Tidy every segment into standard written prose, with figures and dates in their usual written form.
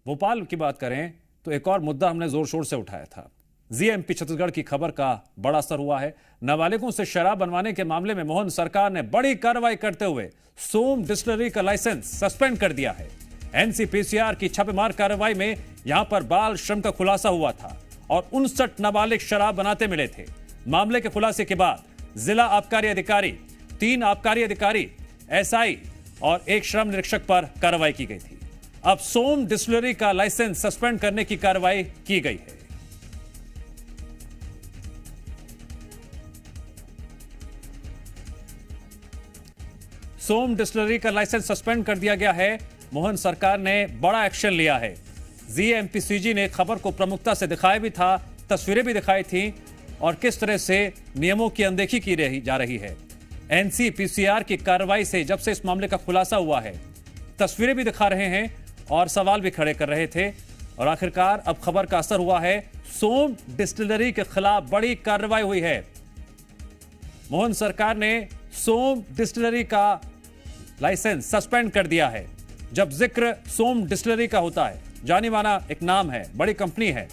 भोपाल की बात करें तो एक और मुद्दा हमने जोर शोर से उठाया था। जीएमपी छत्तीसगढ़ की खबर का बड़ा असर हुआ है। नाबालिगों से शराब बनवाने के मामले में मोहन सरकार ने बड़ी कार्रवाई करते हुए सोम डिस्टिलरी का लाइसेंस सस्पेंड कर दिया है। एनसीपीसीआर की छापेमार कार्रवाई में यहां पर बाल श्रम का खुलासा हुआ था और 59 नाबालिग शराब बनाते मिले थे। मामले के खुलासे के बाद जिला आबकारी अधिकारी, 3 आबकारी अधिकारी, एसआई और 1 श्रम निरीक्षक पर कार्रवाई की गई थी। अब सोम डिस्टिलरी का लाइसेंस सस्पेंड करने की कार्रवाई की गई है। सोम डिस्टिलरी का लाइसेंस सस्पेंड कर दिया गया है। मोहन सरकार ने बड़ा एक्शन लिया है। जीएमपीसीजी ने खबर को प्रमुखता से दिखाया भी था, तस्वीरें भी दिखाई थी और किस तरह से नियमों की अनदेखी की जा रही है। एनसीपीसीआर की कार्रवाई से जब से इस मामले का खुलासा हुआ है, तस्वीरें भी दिखा रहे हैं और सवाल भी खड़े कर रहे थे और आखिरकार अब खबर का असर हुआ है। सोम डिस्टिलरी के खिलाफ बड़ी कार्रवाई हुई है। मोहन सरकार ने सोम डिस्टिलरी का लाइसेंस सस्पेंड कर दिया है। जब जिक्र सोम डिस्टिलरी का होता है, जानी माना एक नाम है, बड़ी कंपनी है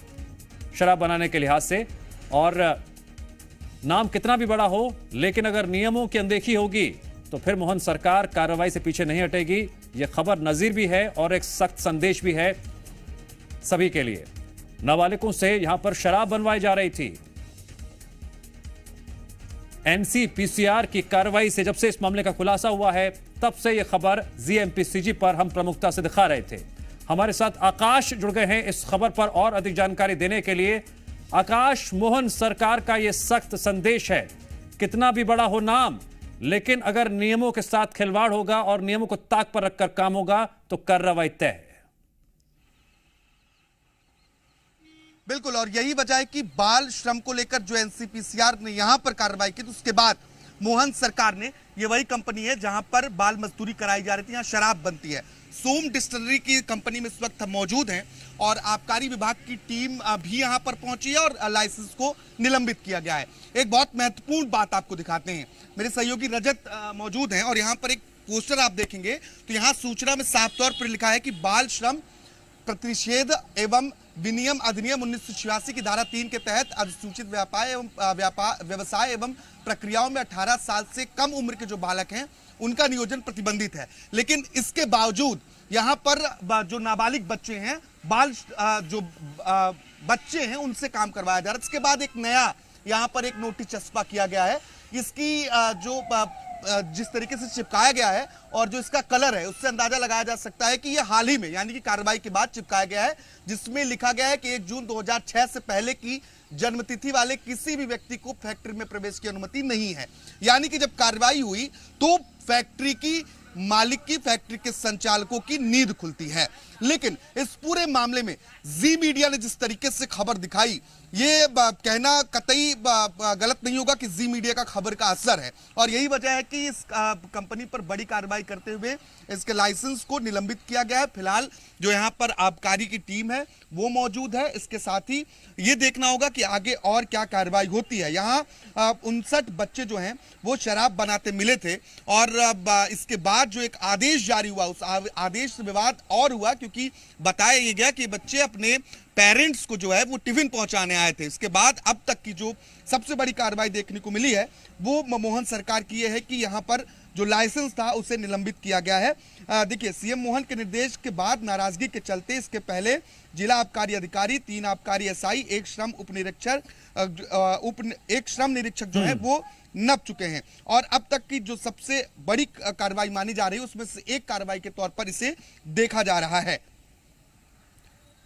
शराब बनाने के लिहाज से, और नाम कितना भी बड़ा हो, लेकिन अगर नियमों की अनदेखी होगी तो फिर मोहन सरकार कार्रवाई से पीछे नहीं हटेगी। यह खबर नजीर भी है और एक सख्त संदेश भी है सभी के लिए। नाबालिगों से यहां पर शराब बनवाई जा रही थी। एनसीपीसीआर की कार्रवाई से जब से इस मामले का खुलासा हुआ है, तब से यह खबर जीएमपीसीजी पर हम प्रमुखता से दिखा रहे थे। हमारे साथ आकाश जुड़ गए हैं इस खबर पर और अधिक जानकारी देने के लिए। आकाश, मोहन सरकार का यह सख्त संदेश है, कितना भी बड़ा हो नाम, लेकिन अगर नियमों के साथ खिलवाड़ होगा और नियमों को ताक पर रखकर काम होगा तो कार्रवाई तय है। बिल्कुल, और यही वजह है कि बाल श्रम को लेकर जो एनसीपीसीआर ने यहां पर कार्रवाई की, तो उसके बाद मोहन सरकार ने, ये वही कंपनी है जहां पर बाल मजदूरी कराई जा रही थी, यहां शराब बनती है। सोम डिस्टिलरी की कंपनी में इस वक्त हम मौजूद हैं और आबकारी विभाग की टीम भी यहां पर पहुंची है और लाइसेंस को निलंबित किया गया है। एक बहुत महत्वपूर्ण बात आपको दिखाते हैं। मेरे सहयोगी रजत मौजूद हैं और यहां पर एक पोस्टर आप देखेंगे तो यहां सूचना में साफ तौर पर लिखा है कि बाल श्रम प्रतिषेध एवं विनियम अधिनियम 1986 की धारा 3 के तहत अनुसूचित व्यवसाय एवं प्रक्रियाओं में 18 साल से कम उम्र के जो बालक हैं उनका नियोजन प्रतिबंधित है। लेकिन इसके बावजूद यहाँ पर जो नाबालिग बच्चे हैं, जो बच्चे हैं, उनसे काम करवाया जा रहा है। इसके बाद एक नया यहाँ पर एक नोटिस चस्पा किया गया है। इसकी जो जिस तरीके से चिपकाया गया है और जो इसका कलर है, उससे अंदाजा लगाया जा सकता है कि यह हाल ही में, यानी कि कार्रवाई के बाद चिपकाया गया है, जिसमें लिखा गया है कि 1 जून 2006 से पहले की जन्मतिथि वाले किसी भी व्यक्ति को फैक्ट्री में प्रवेश की अनुमति नहीं है। यानी कि जब कार्रवाई हुई तो फैक्ट्री की मालिक की, फैक्ट्री के संचालकों की नींद खुलती है। लेकिन इस पूरे मामले में जी मीडिया ने जिस तरीके से खबर दिखाई, ये कहना कतई गलत नहीं होगा कि जी मीडिया का खबर का असर है और यही वजह है कि इस कंपनी पर बड़ी कार्रवाई करते हुए इसके लाइसेंस को निलंबित किया गया है। फिलहाल जो यहाँ पर आबकारी की टीम है वो मौजूद है। इसके साथ ही ये देखना होगा कि आगे और क्या कार्रवाई होती है। यहाँ 59 बच्चे जो हैं वो शराब बनाते मिले थे और इसके बाद जो एक आदेश जारी हुआ, उस आदेश से विवाद और हुआ, क्योंकि बताया ये गया कि बच्चे अपने पेरेंट्स को जो है वो टिफिन पहुंचाने आए थे। इसके बाद अब तक की जो सबसे बड़ी कार्रवाई देखने को मिली है वो मोहन सरकार की है कि यहाँ पर जो लाइसेंस था उसे निलंबित किया गया है। देखिए, सीएम मोहन के निर्देश के बाद नाराजगी के चलते इसके पहले जिला आबकारी अधिकारी, 3 आबकारी एसआई, 1 श्रम निरीक्षक जो है वो नप चुके हैं और अब तक की जो सबसे बड़ी कार्रवाई मानी जा रही है उसमें से एक कार्रवाई के तौर पर इसे देखा जा रहा है।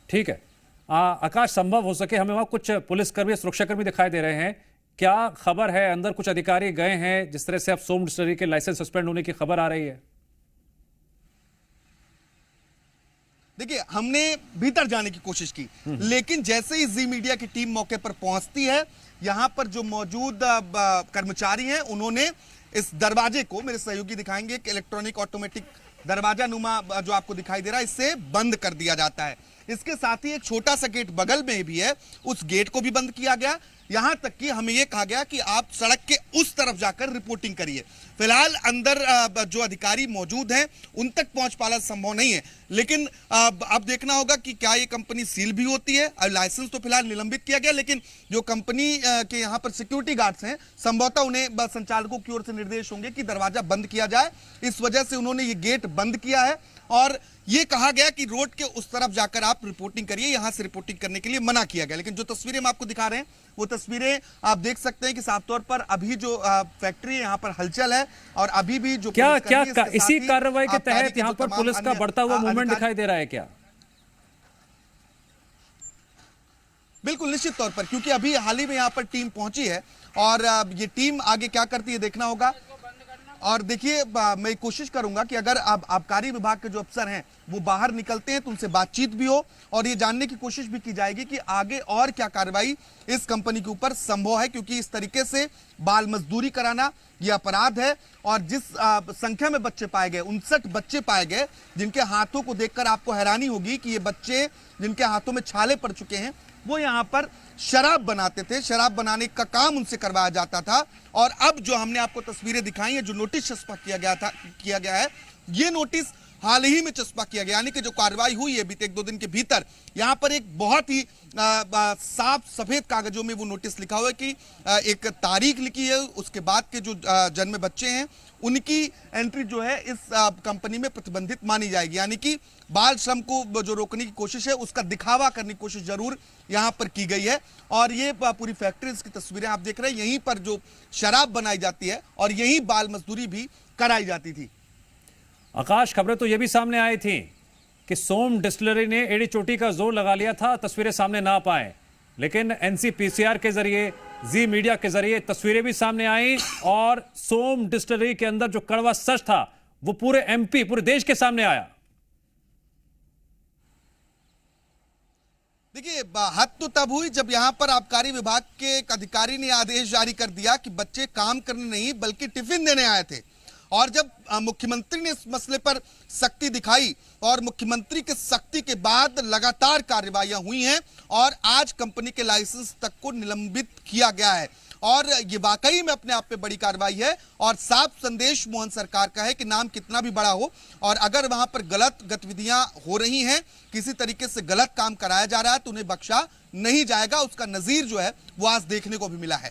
ठीक है आकाश, संभव हो सके हमें वहां कुछ पुलिसकर्मी, सुरक्षाकर्मी दिखाई दे रहे हैं, क्या खबर है? अंदर कुछ अधिकारी गए हैं जिस तरह से अब सोम डिस्टिलरी के लाइसेंस सस्पेंड होने की खबर आ रही है? देखिए, हमने भीतर जाने की कोशिश की, लेकिन जैसे ही जी मीडिया की टीम मौके पर पहुंचती है, यहां पर जो मौजूद कर्मचारी हैं उन्होंने इस दरवाजे को, मेरे सहयोगी दिखाएंगे कि इलेक्ट्रॉनिक ऑटोमेटिक दरवाजा नुमा जो आपको दिखाई दे रहा है, इससे बंद कर दिया जाता है। इसके साथ ही एक छोटा सा गेट बगल में भी है, उस गेट को भी बंद किया गया। यहां तक कि हमें यह कहा गया कि आप सड़क के उस तरफ जाकर रिपोर्टिंग करिए। फिलहाल अंदर जो अधिकारी मौजूद हैं उन तक पहुंच पाना संभव नहीं है, लेकिन अब देखना होगा कि क्या ये कंपनी सील भी होती है। लाइसेंस तो फिलहाल निलंबित किया गया, लेकिन जो कंपनी के यहां पर सिक्योरिटी गार्ड्स हैं, संभवतः उन्हें संचालकों की ओर से निर्देश होंगे कि दरवाजा बंद किया जाए। इस वजह से उन्होंने ये गेट बंद किया है और ये कहा गया कि रोड के उस तरफ जाकर आप रिपोर्टिंग करिए, यहां से रिपोर्टिंग करने के लिए मना किया गया। लेकिन जो तस्वीरें हम आपको दिखा रहे हैं वो तस्वीरें आप देख सकते हैं कि साफ तौर पर अभी जो फैक्ट्री है यहां पर हलचल है और अभी भी जो क्या इसी कार्रवाई के तहत यहां पर पुलिस का बढ़ता हुआ मूवमेंट दिखाई दे रहा है क्या? बिल्कुल निश्चित तौर पर, क्योंकि अभी हाल ही में यहां पर टीम पहुंची है और ये टीम आगे क्या करती है देखना होगा। और देखिए, मैं कोशिश करूंगा कि अगर आबकारी विभाग के जो अफसर हैं वो बाहर निकलते हैं तो उनसे बातचीत भी हो और ये जानने की कोशिश भी की जाएगी कि आगे और क्या कार्रवाई इस कंपनी के ऊपर संभव है, क्योंकि इस तरीके से बाल मजदूरी कराना ये अपराध है। और जिस संख्या में बच्चे पाए गए, 59 बच्चे पाए गए, जिनके हाथों को देखकर आपको हैरानी होगी कि ये बच्चे जिनके हाथों में छाले पड़ चुके हैं वो यहाँ पर शराब बनाते थे, शराब बनाने का काम उनसे करवाया जाता था। और अब जो हमने आपको तस्वीरें दिखाई हैं, जो नोटिस चस्पा किया गया है, ये नोटिस हाल ही में चस्पा किया गया, यानी कि जो कार्रवाई हुई है बीते 1-2 दिन के भीतर, यहाँ पर एक बहुत ही साफ सफेद कागजों में वो नोटिस लिखा हुआ है कि एक तारीख लिखी है, उसके बाद के जो जन्मे बच्चे हैं उनकी एंट्री जो है इस कंपनी में प्रतिबंधित मानी जाएगी। यानी कि बाल श्रम को जो रोकने की कोशिश है उसका दिखावा करने की कोशिश जरूर यहां पर की गई है। और ये पूरी फैक्ट्री की तस्वीरें आप देख रहे हैं, यहीं पर जो शराब बनाई जाती है और यहीं बाल मजदूरी भी कराई जाती थी। आकाश, खबरें तो ये भी सामने आई थी कि सोम डिस्टिलरी ने एड़ी चोटी का जोर लगा लिया था, तस्वीरें सामने ना पाए, लेकिन एनसीपीसीआर के जरिए, जी मीडिया के जरिए तस्वीरें भी सामने आई और सोम डिस्टिलरी के अंदर जो कड़वा सच था वो पूरे एमपी, पूरे देश के सामने आया। देखिए, हद तो तब हुई जब यहां पर आबकारी विभाग के एक अधिकारी ने आदेश जारी कर दिया कि बच्चे काम करने नहीं बल्कि टिफिन देने आए थे। और जब मुख्यमंत्री ने इस मसले पर सख्ती दिखाई और मुख्यमंत्री के सख्ती के बाद लगातार कार्रवाइयां हुई हैं और आज कंपनी के लाइसेंस तक को निलंबित किया गया है। और ये वाकई में अपने आप में बड़ी कार्रवाई है और साफ संदेश मोहन सरकार का है कि नाम कितना भी बड़ा हो और अगर वहां पर गलत गतिविधियां हो रही हैं, किसी तरीके से गलत काम कराया जा रहा है तो उन्हें बख्शा नहीं जाएगा। उसका नजीर जो है वो आज देखने को भी मिला है।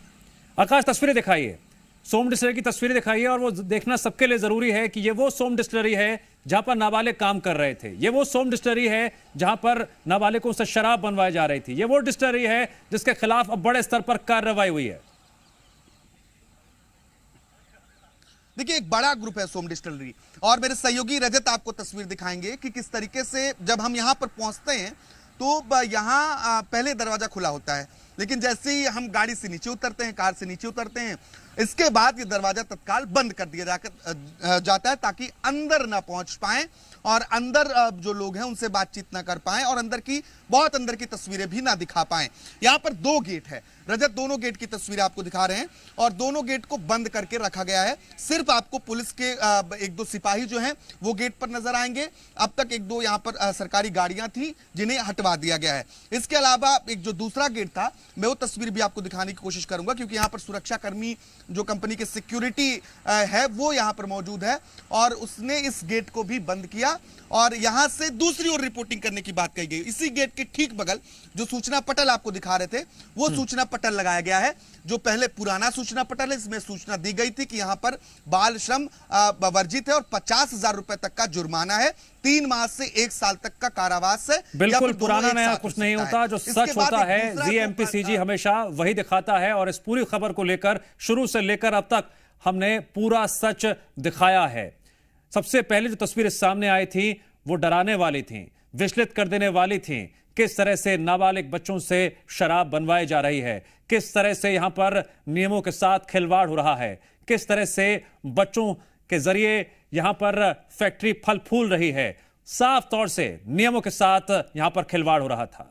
आकाश, तस्वीरें दिखाइए, सोम डिस्टिलरी की तस्वीरें दिखाइए। और वो देखना सबके लिए जरूरी है कि ये वो सोम डिस्टिलरी है जहां पर नाबालिग काम कर रहे थे, ये वो सोम डिस्टिलरी है जहां पर नाबालिगों से शराब बनवाई जा रही थी, ये वो डिस्टिलरी है जिसके खिलाफ अब बड़े स्तर पर कार्रवाई हुई है। देखिए, एक बड़ा ग्रुप है सोम डिस्टिलरी और मेरे सहयोगी रजत आपको तस्वीर दिखाएंगे कि किस तरीके से जब हम यहां पर पहुंचते हैं तो यहां पहले दरवाजा खुला होता है, लेकिन जैसे ही हम गाड़ी से नीचे उतरते हैं, कार से नीचे उतरते हैं, इसके बाद ये दरवाजा तत्काल बंद कर दिया जाता है ताकि अंदर ना पहुंच पाएं और अंदर जो लोग हैं उनसे बातचीत ना कर पाएं और अंदर की बहुत अंदर की तस्वीरें भी ना दिखा पाएं। यहां पर 2 गेट है रजत, दोनों गेट की तस्वीरें आपको दिखा रहे हैं और दोनों गेट को बंद करके रखा गया है। सिर्फ आपको पुलिस के 1-2 सिपाही जो हैं वो गेट पर नजर आएंगे। अब तक 1-2 यहां पर सरकारी गाड़ियां थी जिन्हें हटवा दिया गया है। इसके अलावा एक जो दूसरा गेट था, मैं वो तस्वीर भी आपको दिखाने की कोशिश करूंगा, क्योंकि यहां पर सुरक्षा कर्मी जो कंपनी के सिक्योरिटी है वो यहां पर मौजूद है और उसने इस गेट को भी बंद किया और यहां से दूसरी ओर रिपोर्टिंग करने की बात कही गई। इसी गेट के ठीक बगल जो सूचना पटल आपको दिखा रहे थे वो सूचना पटल लगाया गया है, जो पहले पुराना सूचना पटल है। इसमें सूचना दी गई थी कि यहां पर बाल श्रम वर्जित है और 50,000 रुपए तक का जुर्माना है, 3 माह से 1 साल तक का कारावास है। बिल्कुल पुराना नया कुछ नहीं होता, जो सच होता है जीएमपीसीजी हमेशा वही दिखाता है और इस पूरी खबर को लेकर शुरू से लेकर अब तक हमने पूरा सच दिखाया है। सबसे पहले जो तस्वीरें सामने आई थी वो डराने वाली थी, विचलित कर देने वाली थी। किस तरह से नाबालिग बच्चों से शराब बनवाई जा रही है, किस तरह से यहां पर नियमों के साथ खिलवाड़ हो रहा है, किस तरह से बच्चों के जरिए यहां पर फैक्ट्री फल फूल रही है। साफ तौर से नियमों के साथ यहां पर खिलवाड़ हो रहा था।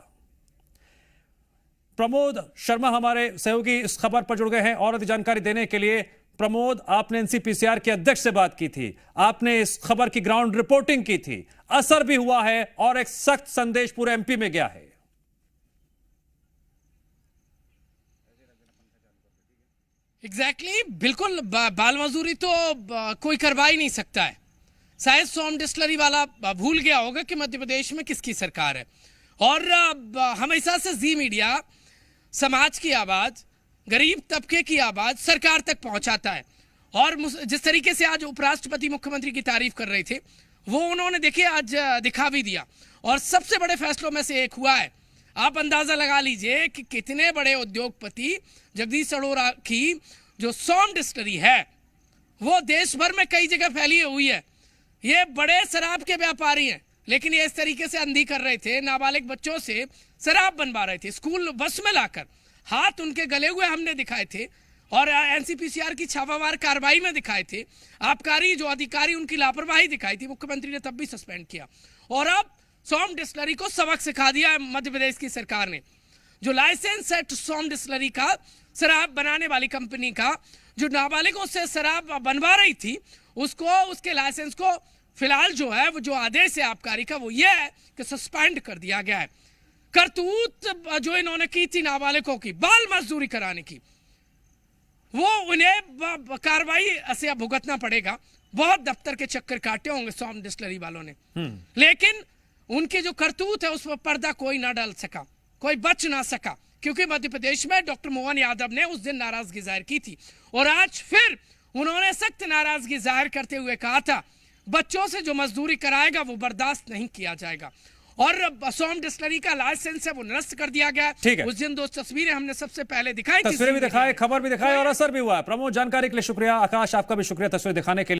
प्रमोद शर्मा हमारे सहयोगी इस खबर पर जुड़ गए हैं और अधिक जानकारी देने के लिए। प्रमोद, आपने एनसीपीसीआर के अध्यक्ष से बात की थी, आपने इस खबर की ग्राउंड रिपोर्टिंग की थी, असर भी हुआ है और एक सख्त संदेश पूरे एमपी में गया है। एग्जैक्टली बिल्कुल बाल मजदूरी तो कोई करवा ही नहीं सकता है। शायद सोम डिस्टिलरी वाला भूल गया होगा कि मध्य प्रदेश में किसकी सरकार है। और हमेशा से जी मीडिया समाज की आवाज, गरीब तबके की आवाज सरकार तक पहुंचाता है। और जिस तरीके से आज उपराष्ट्रपति मुख्यमंत्री की तारीफ कर रहे थे, वो उन्होंने देखिए आज दिखा भी दिया। और सबसे बड़े फैसलों में से एक हुआ है, आप अंदाजा लगा लीजिए कि कितने बड़े उद्योगपति जगदीश अरोड़ा की जो सोम डिस्टिलरी है वो देश भर में कई जगह फैली हुई है। ये बड़े शराब के व्यापारी हैं, लेकिन ये इस तरीके से अंधी कर रहे थे, नाबालिग बच्चों से शराब बनवा रहे थे, स्कूल बस में लाकर हाथ उनके गले हुए हमने दिखाए थे और एनसीपीसीआर की छापामार कार्रवाई में दिखाए थे। आबकारी जो अधिकारी उनकी लापरवाही दिखाई थी, मुख्यमंत्री ने तब भी सस्पेंड किया। और अब सोम डिस्टिलरी को सबक सिखा दिया मध्य प्रदेश की सरकार ने। जो लाइसेंस है सोम डिस्टिलरी का, शराब बनाने वाली कंपनी का, जो नाबालिगों से शराब बनवा रही थी, उसको, उसके लाइसेंस को फिलहाल जो है वो जो आदेश है आबकारी का वो ये है कि सस्पेंड कर दिया गया है। करतूत जो इन्होंने की थी नाबालिगों की बाल मजदूरी कराने की, वो उन्हें कार्रवाई से अब भुगतना पड़ेगा। बहुत दफ्तर के चक्कर काटे होंगे सोम डिस्टिलरी वालों ने, लेकिन उनके जो करतूत है उस पर पर्दा कोई ना डाल सका, कोई बच ना सका, क्योंकि मध्य प्रदेश में डॉक्टर मोहन यादव ने उस दिन नाराजगी जाहिर की थी और आज फिर उन्होंने सख्त नाराजगी जाहिर करते हुए कहा था बच्चों से जो मजदूरी कराएगा वो बर्दाश्त नहीं किया जाएगा। और सोम डिस्टिलरी का लाइसेंस है वो निरस्त कर दिया गया है। उस दिन 2 तस्वीरें हमने सबसे पहले दिखाई, तस्वीरें भी दिखाई, खबर भी दिखाई और असर भी हुआ। प्रमोद, जानकारी के लिए शुक्रिया। आकाश, आपका भी शुक्रिया तस्वीर दिखाने के लिए।